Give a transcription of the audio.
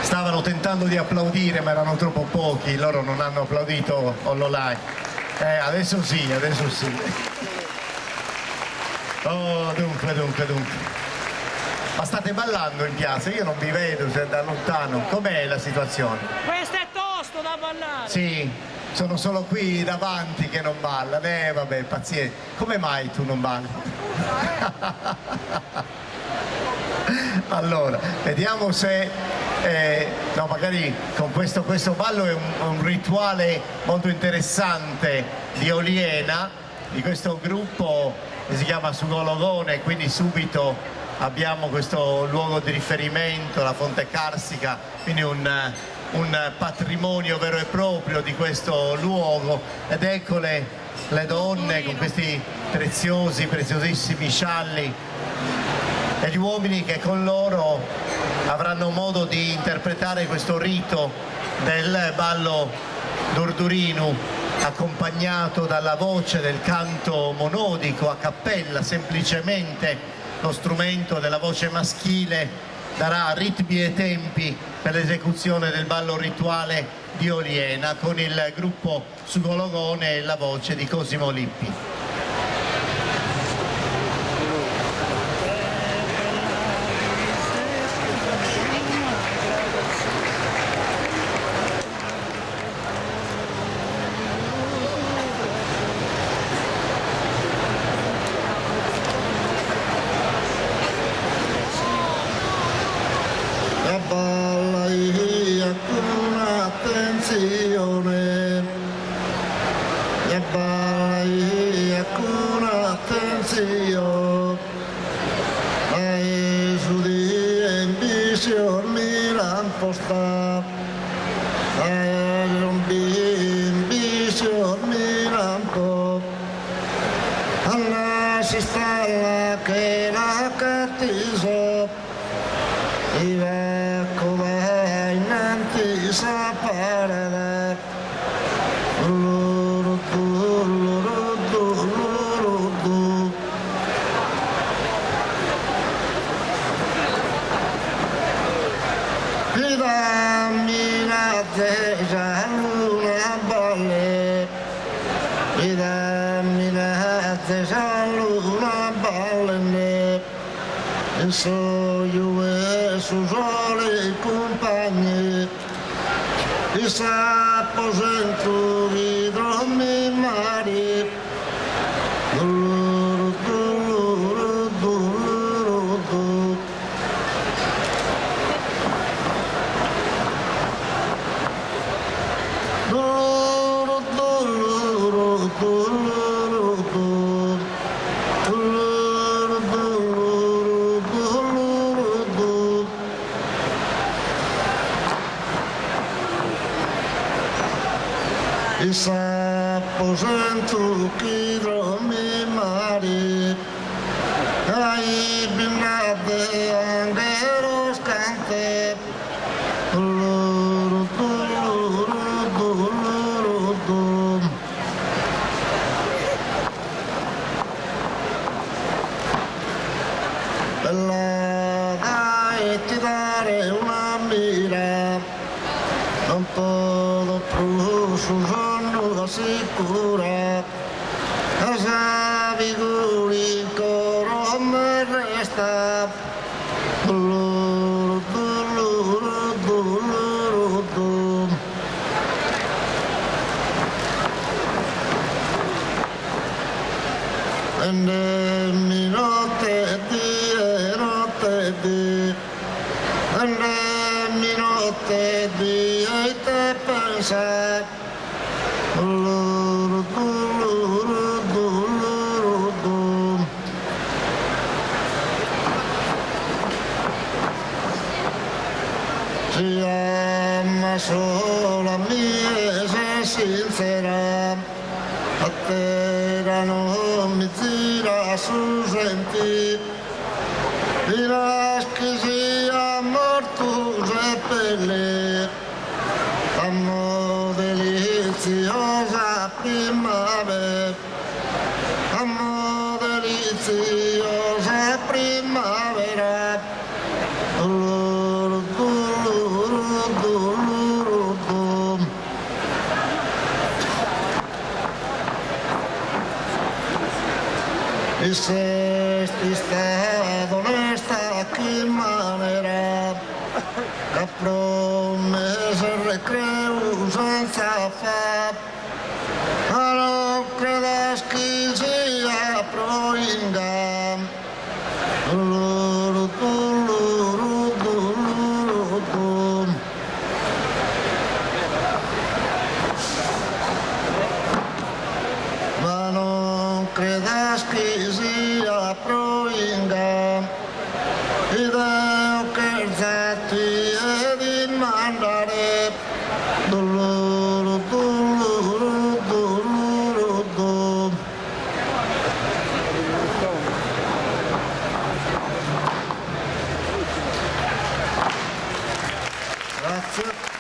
stavano tentando di applaudire ma erano troppo pochi, loro non hanno applaudito online. Adesso sì, adesso sì. Oh, dunque. Ma state ballando in piazza? Io non vi vedo, siete da lontano. Com'è la situazione? Questo è tosto da ballare! Sì, sono solo qui davanti che non ballano. Vabbè, pazienza. Come mai tu non balli? Allora, vediamo se no, magari con questo ballo è un rituale molto interessante di Oliena, di questo gruppo che si chiama Sugologone, quindi subito abbiamo questo luogo di riferimento, la fonte carsica, quindi un patrimonio vero e proprio di questo luogo, ed ecco le donne con questi preziosissimi scialli e gli uomini che con loro avranno modo di interpretare questo rito del ballo Durdurinu, accompagnato dalla voce del canto monodico a cappella. Semplicemente lo strumento della voce maschile darà ritmi e tempi per l'esecuzione del ballo rituale di Oliena con il gruppo Sugologone e la voce di Cosimo Lippi. e se stato onesta che manera la promessa recreo senza fa non credas che sia proinga ma non credas che sia proinga ed è scherzati ed in mandare Grazie.